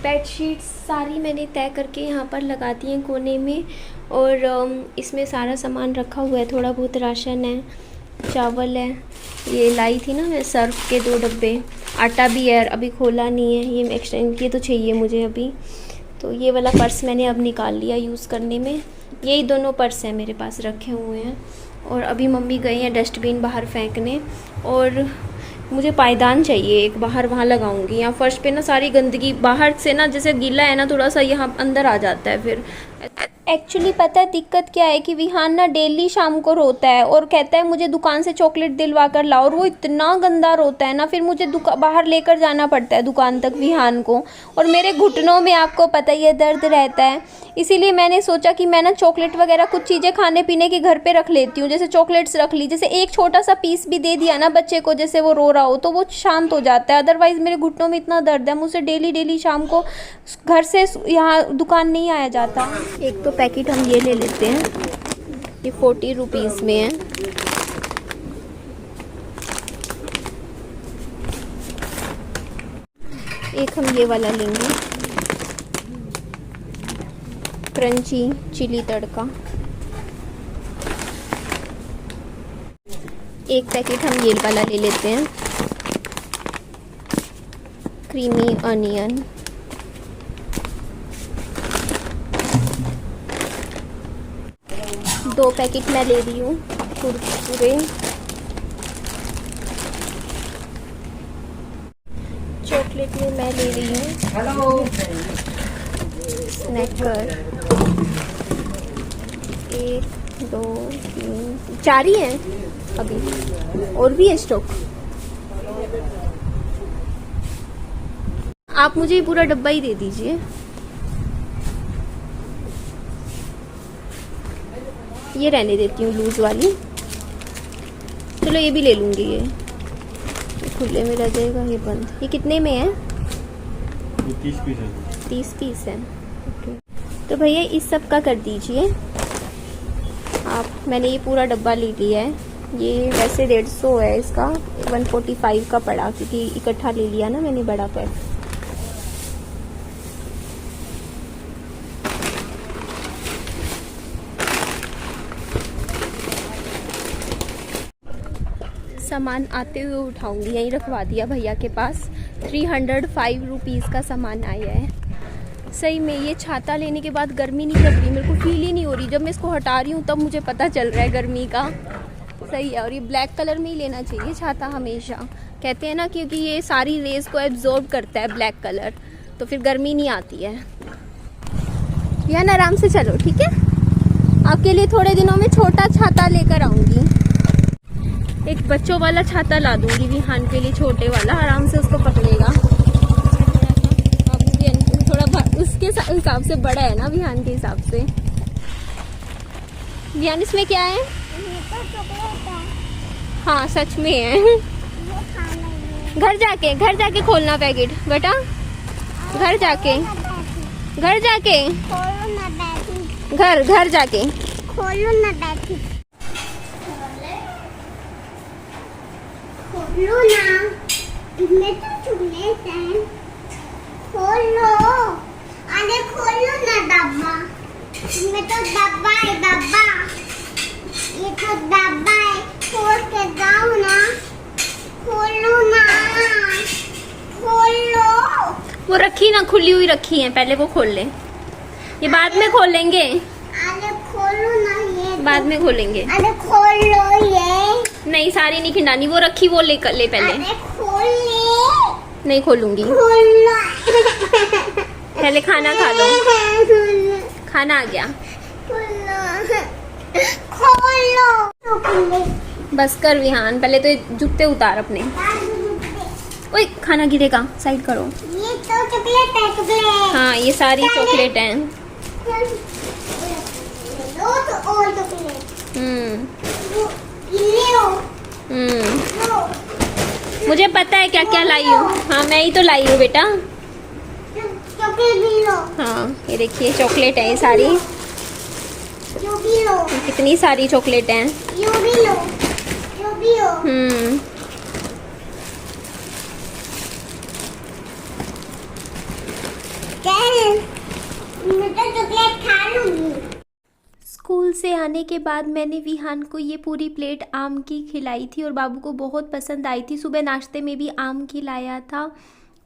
Bedsheets सारी मैंने तय करके यहाँ पर लगा दी हैं कोने में। और इसमें सारा सामान रखा हुआ है, थोड़ा बहुत राशन है, चावल है, ये लाई थी ना मैं सर्फ के 2 डब्बे, आटा भी है अभी खोला नहीं है, ये एक्सटेंड ये तो चाहिए मुझे अभी। तो ये वाला पर्स मैंने अब निकाल लिया यूज़ करने में। यही दोनों पर्स हैं मेरे पास रखे हुए हैं। और अभी मम्मी गई हैं डस्टबिन बाहर फेंकने। और मुझे पायदान चाहिए एक, बाहर वहाँ लगाऊंगी। यहाँ फर्श पे ना सारी गंदगी बाहर से ना, जैसे गीला है ना थोड़ा सा, यहाँ अंदर आ जाता है फिर। एक्चुअली पता है दिक्कत क्या है कि विहान ना डेली शाम को रोता है और कहता है मुझे दुकान से चॉकलेट दिलवा कर लाओ, और वो इतना गंदा रोता है ना, फिर मुझे बाहर लेकर जाना पड़ता है दुकान तक विहान को। और मेरे घुटनों में आपको पता ही है दर्द रहता है, इसीलिए मैंने सोचा कि मैं ना चॉकलेट वगैरह कुछ चीज़ें खाने पीने के घर पे रख लेती हूँ। जैसे चॉकलेट्स रख ली, जैसे एक छोटा सा पीस भी दे दिया ना बच्चे को, जैसे वो रो रहा हो तो वो शांत हो जाता है। अदरवाइज़ मेरे घुटनों में इतना दर्द है, मुझसे डेली शाम को घर से यहाँ दुकान नहीं आया जाता। एक तो पैकेट हम ये ले लेते हैं, ये 40 रुपीज़ में है। एक हम ये वाला लेंगे, क्रंची चिली तड़का। एक पैकेट हम ये वाला ले लेते हैं, क्रीमी अनियन। दो पैकेट मैं ले रही हूँ कुरकुरे। चॉकलेट में मैं ले रही हूँ स्नैकर। 1 2 3 4 ही हैं अभी, और भी है स्टॉक। आप मुझे ये पूरा डब्बा ही दे दीजिए। ये रहने देती हूँ लूज वाली, चलो ये भी ले लूँगी। ये खुले में रह जाएगा, ये बंद। ये कितने में है? 30 पीस है। 30 पीस है, ओके। तो भैया इस सब का कर दीजिए आप। मैंने ये पूरा डब्बा ले लिया है। ये वैसे 150 है, इसका 145 का पड़ा, क्योंकि इकट्ठा ले लिया ना मैंने बड़ा पैक। सामान आते हुए उठाऊंगी, यहीं रखवा दिया भैया के पास। 305 रुपीज़ का सामान आया है। सही में ये छाता लेने के बाद गर्मी नहीं लग रही, मेरे को फील ही नहीं हो रही। जब मैं इसको हटा रही हूँ तब मुझे पता चल रहा है गर्मी का। सही है। और ये ब्लैक कलर में ही लेना चाहिए छाता हमेशा, कहते हैं ना, क्योंकि ये सारी रेज को एब्जॉर्ब करता है ब्लैक कलर, तो फिर गर्मी नहीं आती है। यार आराम से चलो, ठीक है। आपके लिए थोड़े दिनों में छोटा छाता लेकर आऊँगी। एक बच्चों वाला छाता ला दूंगी विहान के लिए, छोटे वाला, आराम से उसको पकड़ेगा। थोड़ा उसके हिसाब से बड़ा है ना विहान के हिसाब से। विहान इसमें क्या है? हाँ सच में है। घर जाके खोलना पैकेट बेटा, घर जाके घर जाके खोलो ना बैठी, खोलो ना, इसमें तो चॉकलेट है, खोलो। अरे खोलो ना डब्बा, इसमें तो डब्बा है, डब्बा, ये तो डब्बा है, खोल के जाओ ना, खोलो ना, खोलो। वो रखी ना, खुली हुई रखी है, पहले वो खोल ले, ये बाद में खोलेंगे। अरे खोलो ना, ये बाद में खोलेंगे। अरे खोलो ये। नहीं सारी नहीं खिंडानी, वो रखी वो ले कर ले पहले। अरे खोल ले। नहीं खोलूंगी, खोलो। पहले खाना खा लो, खाना आ गया। खोलो। बस कर विहान, पहले तो ये जूते उतार अपने। ओए खाना गिरेगा, साइड करो। ये तो चॉकलेट है, चॉकलेट। हाँ ये सारी चॉकलेट हैं। दो तो और चॉकलेट। मुझे पता है क्या क्या लाई हूँ। हाँ मैं ही तो लाई हूँ बेटा। चॉकलेट भी लो। हाँ ये देखिए चॉकलेट है ये सारी। यो भी लो। कितनी सारी चॉकलेट हैं। यो भी लो, यो भी लो। स्कूल से आने के बाद मैंने विहान को ये पूरी प्लेट आम की खिलाई थी और बाबू को बहुत पसंद आई थी। सुबह नाश्ते में भी आम खिलाया था।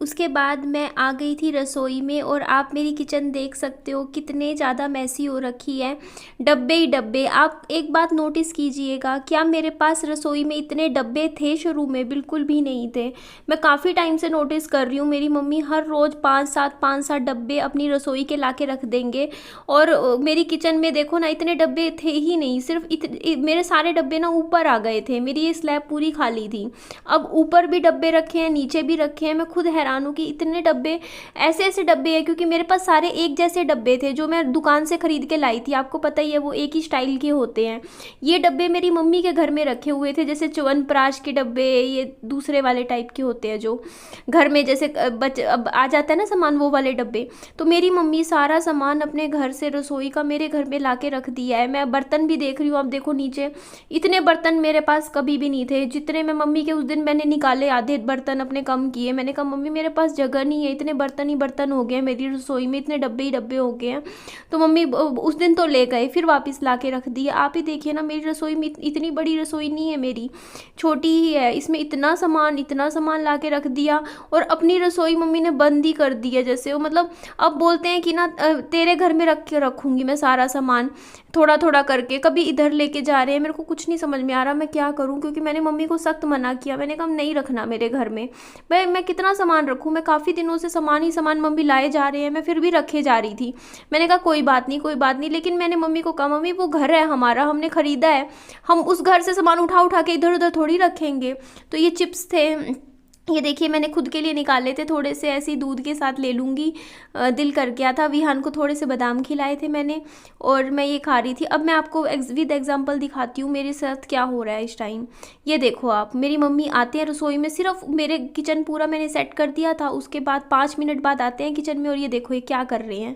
उसके बाद मैं आ गई थी रसोई में और आप मेरी किचन देख सकते हो कितने ज़्यादा मैसी हो रखी है, डब्बे ही डब्बे। आप एक बात नोटिस कीजिएगा, क्या मेरे पास रसोई में इतने डब्बे थे शुरू में? बिल्कुल भी नहीं थे। मैं काफ़ी टाइम से नोटिस कर रही हूँ, मेरी मम्मी हर रोज़ 5-7 डब्बे अपनी रसोई के ला के रख देंगे। और मेरी किचन में देखो ना, इतने डब्बे थे ही नहीं, सिर्फ मेरे सारे डब्बे ना ऊपर आ गए थे, मेरी ये स्लैब पूरी खाली थी। अब ऊपर भी डब्बे रखे हैं, नीचे भी रखे हैं। मैं खुद हैरान हूँ कि इतने डब्बे, ऐसे डब्बे हैं, क्योंकि मेरे पास सारे एक जैसे डब्बे थे जो मैं दुकान से खरीद के लाई थी। आपको पता ही है, वो एक ही स्टाइल के होते हैं। ये डब्बे मेरी मम्मी के घर में रखे हुए थे, जैसे च्यवनप्राश के डब्बे, ये दूसरे वाले टाइप के होते हैं जो घर में जैसे अब आ जाता है ना सामान, वो वाले डब्बे। तो मेरी मम्मी सारा सामान अपने घर से, रसोई का, मेरे घर में ला के रख दिया है। मैं बर्तन भी देख रही हूँ, आप देखो नीचे, इतने बर्तन मेरे पास कभी भी नहीं थे जितने मैं मम्मी के उस दिन मैंने निकाले। आधे बर्तन अपने कम किए। मैंने कहा मम्मी मेरे पास जगह नहीं है, इतने बर्तन ही बर्तन हो गए हैं मेरी रसोई में, इतने डब्बे ही डब्बे हो गए हैं। तो मम्मी उस दिन तो ले गए, फिर वापस ला के रख दिए। आप ही देखिए ना, मेरी रसोई में इतनी बड़ी रसोई नहीं है, मेरी छोटी ही है, इसमें इतना सामान ला के रख दिया। और अपनी रसोई मम्मी ने बंद ही कर दी है, जैसे वो मतलब अब बोलते हैं कि ना तेरे घर में रख के रखूँगी मैं सारा सामान, थोड़ा थोड़ा करके। कभी इधर लेके जा रहे हैं, मेरे को कुछ नहीं समझ में आ रहा मैं क्या करूं, क्योंकि मैंने मम्मी को सख्त मना किया। मैंने कहा नहीं रखना मेरे घर में। भाई मैं कितना सामान रखूं? मैं काफ़ी दिनों से सामान ही सामान मम्मी लाए जा रहे हैं, मैं फिर भी रखे जा रही थी। मैंने कहा कोई बात नहीं, लेकिन मैंने मम्मी को कहा मम्मी वो घर है हमारा, हमने ख़रीदा है, हम उस घर से सामान उठा के इधर उधर थोड़ी रखेंगे। तो ये चिप्स थे, ये देखिए मैंने खुद के लिए निकाले थे, थोड़े से ऐसे ही दूध के साथ ले लूँगी, दिल कर गया था। विहान को थोड़े से बादाम खिलाए थे मैंने और मैं ये खा रही थी। अब मैं आपको विद एग्जांपल दिखाती हूँ मेरे साथ क्या हो रहा है इस टाइम। ये देखो आप, मेरी मम्मी आते हैं रसोई में, सिर्फ मेरे किचन पूरा मैंने सेट कर दिया था, उसके बाद 5 मिनट बाद आते हैं किचन में और ये देखो ये क्या कर रहे हैं।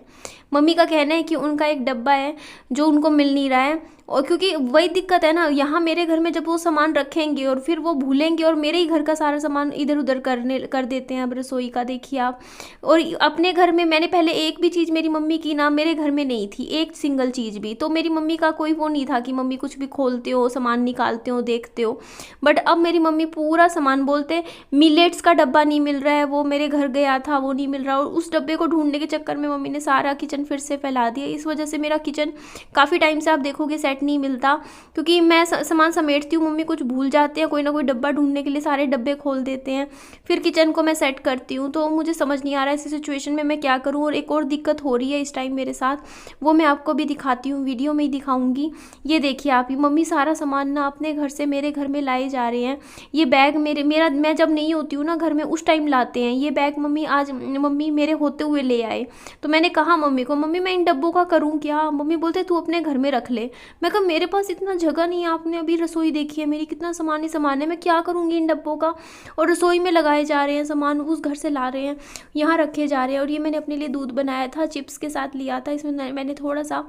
मम्मी का कहना है कि उनका एक डब्बा है जो उनको मिल नहीं रहा है, और क्योंकि वही दिक्कत है ना, यहाँ मेरे घर में जब वो सामान रखेंगे और फिर वो भूलेंगे और मेरे ही घर का सारा सामान इधर उधर कर देते हैं। अब रसोई का देखिए आप। और अपने घर में मैंने पहले एक भी चीज़ मेरी मम्मी की ना मेरे घर में नहीं थी, एक सिंगल चीज़ भी। तो मेरी मम्मी का कोई वो नहीं था कि मम्मी कुछ भी खोलते हो, सामान निकालते हो, देखते हो। बट अब मेरी मम्मी पूरा सामान बोलते, मिलेट्स का डब्बा नहीं मिल रहा है, वो मेरे घर गया था, वो नहीं मिल रहा। और उस डब्बे को ढूंढने के चक्कर में मम्मी ने सारा किचन फिर से फैला दिया। इस वजह से मेरा किचन काफ़ी टाइम से आप देखोगे सेट नहीं मिलता, क्योंकि मैं सामान समेटती हूँ, मम्मी कुछ भूल जाते हैं, कोई ना कोई डब्बा ढूंढने के लिए सारे डब्बे खोल देते हैं, फिर किचन को मैं सेट करती हूँ। तो मुझे समझ नहीं आ रहा है ऐसी सिचुएशन में मैं क्या करूँ। और एक और दिक्कत हो रही है इस टाइम मेरे साथ, वो मैं आपको भी दिखाती हूँ, वीडियो में ही दिखाऊंगी। ये देखिए आप, मम्मी सारा सामान ना अपने घर से मेरे घर में लाए जा रहे हैं। ये बैग मैं जब नहीं होती हूँ ना घर में उस टाइम लाते हैं। ये बैग मम्मी मेरे होते हुए ले आए। तो मैंने कहा मम्मी को, मम्मी मैं इन डब्बों का करूँ क्या? मम्मी बोलते तू अपने घर में रख ले। मैं कहा मेरे पास इतना जगह नहीं है, आपने अभी रसोई देखी है मेरी, कितना सामान ही सामान है, मैं क्या करूँगी इन डब्बों का। और रसोई में लगाए जा रहे हैं सामान, उस घर से ला रहे हैं, यहाँ रखे जा रहे हैं। और ये मैंने अपने लिए दूध बनाया था, चिप्स के साथ लिया था, इसमें मैंने थोड़ा सा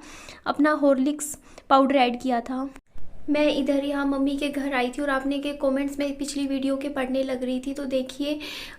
अपना हॉर्लिक्स पाउडर ऐड किया था। मैं इधर यहाँ मम्मी के घर आई थी और आपने के कमेंट्स में पिछली वीडियो के पढ़ने लग रही थी। तो देखिए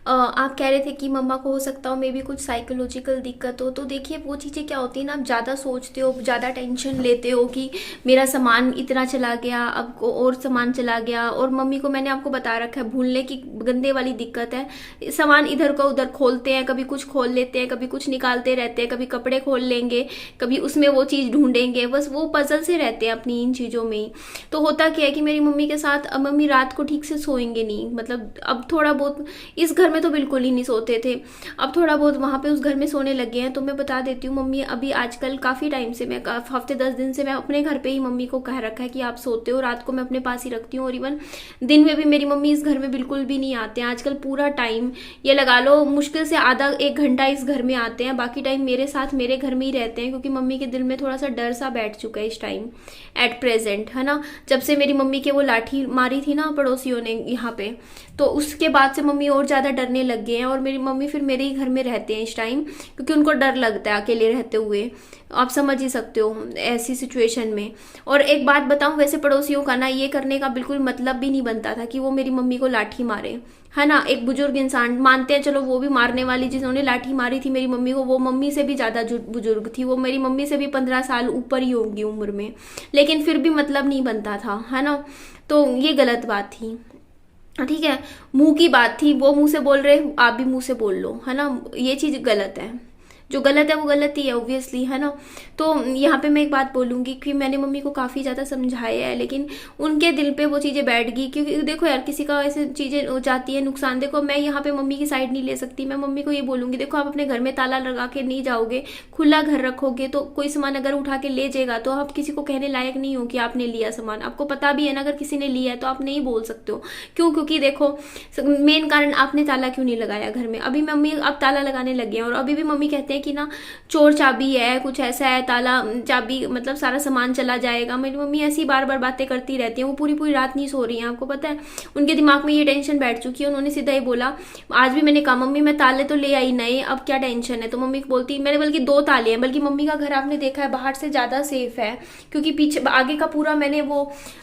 आप कह रहे थे कि मम्मा को हो सकता हो मे भी कुछ साइकोलॉजिकल दिक्कत हो। तो देखिए वो चीज़ें क्या होती है ना, आप ज़्यादा सोचते हो, ज़्यादा टेंशन लेते हो कि मेरा सामान इतना चला गया, अब को और सामान चला गया। और मम्मी को मैंने आपको बता रखा है, भूलने की गंदे वाली दिक्कत है। सामान इधर को उधर खोलते हैं, कभी कुछ खोल लेते हैं, कभी कुछ निकालते रहते हैं, कभी कपड़े खोल लेंगे, कभी उसमें वो चीज़ ढूंढेंगे, बस वो पजल से रहते हैं अपनी इन चीज़ों में ही। तो होता क्या है कि मेरी मम्मी के साथ, अब मम्मी रात को ठीक से सोएंगे नहीं, मतलब अब थोड़ा बहुत, इस घर में तो बिल्कुल ही नहीं सोते थे, अब थोड़ा बहुत वहाँ पे उस घर में सोने लगे हैं। तो मैं बता देती हूँ, मम्मी अभी आजकल काफ़ी टाइम से, मैं हफ्ते 10 दिन से मैं अपने घर पे ही मम्मी को कह रखा है कि आप सोते हो, रात को मैं अपने पास ही रखती हूँ। और इवन दिन में भी मेरी मम्मी इस घर में बिल्कुल भी नहीं आते हैं आजकल। पूरा टाइम ये लगा लो, मुश्किल से आधा 1 घंटा इस घर में आते हैं, बाकी टाइम मेरे साथ मेरे घर में ही रहते हैं। क्योंकि मम्मी के दिल में थोड़ा सा डर सा बैठ चुका है इस टाइम एट प्रेजेंट, है ना। जब से मेरी मम्मी के वो लाठी मारी थी ना पड़ोसियों ने यहाँ पे, तो उसके बाद से मम्मी और ज़्यादा डरने लग गए हैं। और मेरी मम्मी फिर मेरे ही घर में रहते हैं इस टाइम, क्योंकि उनको डर लगता है अकेले रहते हुए। आप समझ ही सकते हो ऐसी सिचुएशन में। और एक बात बताऊं, वैसे पड़ोसियों का ना ये करने का बिल्कुल मतलब भी नहीं बनता था कि वो मेरी मम्मी को लाठी मारे, है ना। एक बुजुर्ग इंसान, मानते हैं चलो वो भी मारने वाली, जिन्होंने लाठी मारी थी मेरी मम्मी को वो मम्मी से भी ज़्यादा बुजुर्ग थी, वो मेरी मम्मी से भी 15 साल ऊपर ही होंगी उम्र में, लेकिन फिर भी मतलब नहीं बनता था, है ना। तो ये गलत बात थी, ठीक है। मुंह की बात थी, वो मुंह से बोल रहे, आप भी मुंह से बोल लो, है ना। ये चीज़ गलत है, जो गलत है वो गलत ही है ऑब्वियसली, है ना। तो यहाँ पे मैं एक बात बोलूँगी कि मैंने मम्मी को काफ़ी ज़्यादा समझाया है, लेकिन उनके दिल पे वो चीज़ें बैठ गई। क्योंकि देखो यार, किसी का ऐसे चीज़ें हो जाती है नुकसान। देखो मैं यहाँ पे मम्मी की साइड नहीं ले सकती, मैं मम्मी को ये बोलूँगी, देखो आप अपने घर में ताला लगा के नहीं जाओगे, खुला घर रखोगे, तो कोई सामान अगर उठा के ले जाएगा तो आप किसी को कहने लायक नहीं हो कि आपने लिया सामान। आपको पता भी है ना अगर किसी ने लिया है तो आप नहीं बोल सकते हो। क्यों? क्योंकि देखो मेन कारण, आपने ताला क्यों नहीं लगाया घर में। अभी मम्मी अब ताला लगाने लगे हैं, और अभी भी मम्मी कहते हैं कि ना चोर चाबी है, कुछ ऐसा है, ताला चाबी मतलब सारा सामान चला जाएगा। मेरी मम्मी ऐसी बार बार बातें करती रहती हैं, वो पूरी पूरी रात नहीं सो रही हैं, आपको पता है। उनके दिमाग में ये टेंशन बैठ चुकी है। उन्होंने सीधा ही बोला, आज भी मैंने कहा मम्मी मैं ताले तो ले आई नए, अब क्या टेंशन है। तो मम्मी बोलती, मैंने बल्कि 2 ताले हैं, बल्कि मम्मी का घर आपने देखा है बाहर से ज्यादा सेफ है, क्योंकि पीछे आगे का पूरा मैंने वो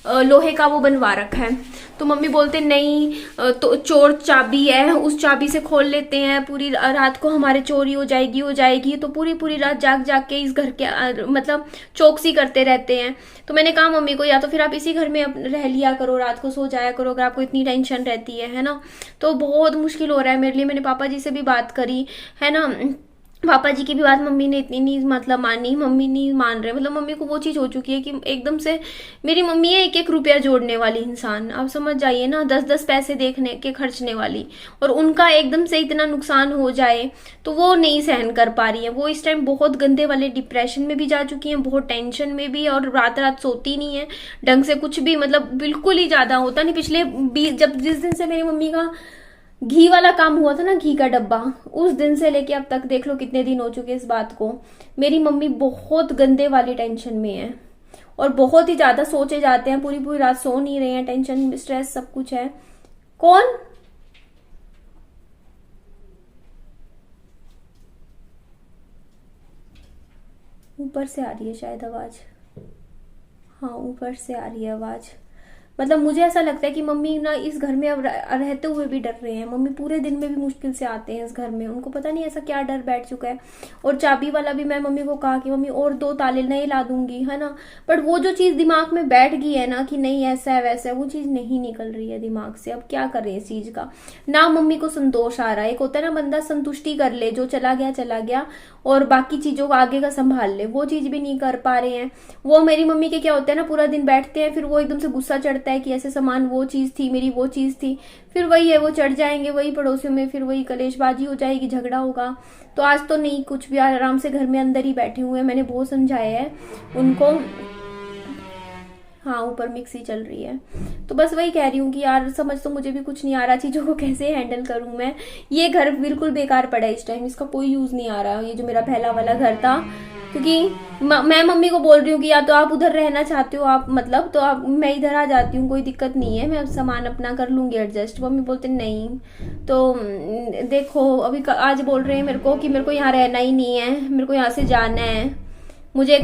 लोहे का वो बनवा रखा है। तो मम्मी बोलते नहीं, तो चोर चाबी है, उस चाबी से खोल लेते हैं, पूरी रात को हमारे चोरी हो जाएगी। तो पूरी रात जाग के इस घर के मतलब चौकसी करते रहते हैं। तो मैंने कहा मम्मी को, या तो फिर आप इसी घर में रह लिया करो, रात को सो जाया करो, अगर आपको इतनी टेंशन रहती है ना। तो बहुत मुश्किल हो रहा है मेरे लिए। मैंने पापा जी से भी बात करी, है ना। पापा जी की भी बात मम्मी ने इतनी नहीं मतलब मानी, मम्मी नहीं मान रहे। मतलब मम्मी को वो चीज़ हो चुकी है कि एकदम से, मेरी मम्मी है 1-1 रुपया जोड़ने वाली इंसान, आप समझ जाइए ना, 10-10 पैसे देखने के खर्चने वाली, और उनका एकदम से इतना नुकसान हो जाए तो वो नहीं सहन कर पा रही है। वो इस टाइम बहुत गंदे वाले डिप्रेशन में भी जा चुकी हैं, बहुत टेंशन में भी, और रात सोती नहीं है ढंग से, कुछ भी मतलब बिल्कुल ही ज़्यादा होता नहीं। पिछले जिस दिन से मेरी मम्मी का घी वाला काम हुआ था ना, घी का डब्बा, उस दिन से लेके अब तक देख लो कितने दिन हो चुके इस बात को। मेरी मम्मी बहुत गंदे वाली टेंशन में है, और बहुत ही ज्यादा सोचे जाते हैं, पूरी पूरी रात सो नहीं रहे हैं, टेंशन स्ट्रेस सब कुछ है। कौन? ऊपर से आ रही है शायद आवाज, हाँ ऊपर से आ रही है आवाज। मतलब मुझे ऐसा लगता है कि मम्मी ना इस घर में अब रहते हुए भी डर रहे हैं। मम्मी पूरे दिन में भी मुश्किल से आते हैं इस घर में, उनको पता नहीं ऐसा क्या डर बैठ चुका है। और चाबी वाला भी मैं मम्मी को कहा कि मम्मी और 2 ताले नए ला दूंगी, है ना। बट वो जो चीज दिमाग में बैठ गई है ना कि नहीं ऐसा है वैसा है, वो चीज नहीं निकल रही है दिमाग से। अब क्या करें इस चीज का, ना मम्मी को संतोष आ रहा है। एक होता है ना बंदा संतुष्टि कर ले, जो चला गया और बाकी चीजों को आगे का संभाल ले, वो चीज भी नहीं कर पा रहे हैं। वो मेरी मम्मी के क्या होता है ना, पूरा दिन बैठते हैं, फिर वो एकदम से गुस्सा चढ़ता है कि ऐसे सामान वो चीज थी, मेरी वो चीज थी, फिर वही है, वो चढ़ जाएंगे वही पड़ोसियों में, फिर वही कलेशबाजी हो जाएगी, झगड़ा होगा। तो आज तो नहीं, कुछ भी आराम से घर में अंदर ही बैठे हुए हैं। मैंने बहुत समझाया है उनको। हाँ ऊपर मिक्सी चल रही है। तो बस वही कह रही हूँ कि यार समझ तो मुझे भी कुछ नहीं आ रहा, चीजों को कैसे हैंडल करूँ मैं। ये घर बिल्कुल बेकार पड़ा है इस टाइम, इसका कोई यूज नहीं आ रहा। ये जो मेरा पहला वाला घर था, क्योंकि मैं मम्मी को बोल रही हूँ कि या तो आप उधर रहना चाहते हो आप, मतलब तो आप, मैं इधर आ जाती हूँ, कोई दिक्कत नहीं है, मैं सामान अपना कर लूंगी एडजस्ट। मम्मी बोलते नहीं। तो देखो अभी आज बोल रहे हैं मेरे को कि मेरे को यहाँ रहना ही नहीं है, मेरे को यहाँ से जाना है, मुझे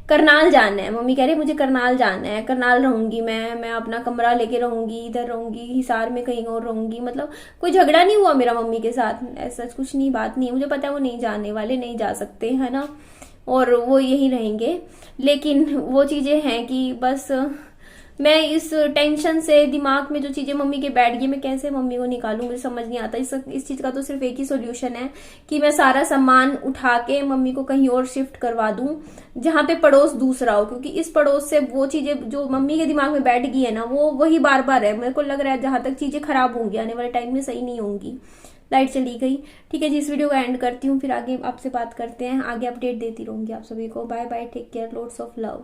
करनाल जाना है। मम्मी कह रही मुझे करनाल जाना है, करनाल रहूंगी मैं अपना कमरा लेके रहूंगी, इधर रहूंगी, हिसार में कहीं और रहूंगी। मतलब कोई झगड़ा नहीं हुआ मेरा मम्मी के साथ, ऐसा कुछ नहीं, बात नहीं है। मुझे पता है वो नहीं जाने वाले, नहीं जा सकते, है ना, और वो यही रहेंगे। लेकिन वो चीजें हैं कि बस मैं इस टेंशन से, दिमाग में जो चीजें मम्मी के बैठ गई, मैं कैसे मम्मी को निकालूं, मुझे समझ नहीं आता। इस चीज का तो सिर्फ एक ही सोल्यूशन है कि मैं सारा सामान उठा के मम्मी को कहीं और शिफ्ट करवा दूं, जहां पे पड़ोस दूसरा हो। क्योंकि इस पड़ोस से वो चीजें जो मम्मी के दिमाग में बैठ गई है ना, वो वही बार बार है। मेरे को लग रहा है जहां तक चीजें खराब होंगी आने वाले टाइम में, सही नहीं होंगी। लाइट चली गई। ठीक है जी, इस वीडियो को एंड करती हूँ, फिर आगे आपसे बात करते हैं, आगे अपडेट देती रहूंगी आप सभी को। Bye bye, take care, loads of love.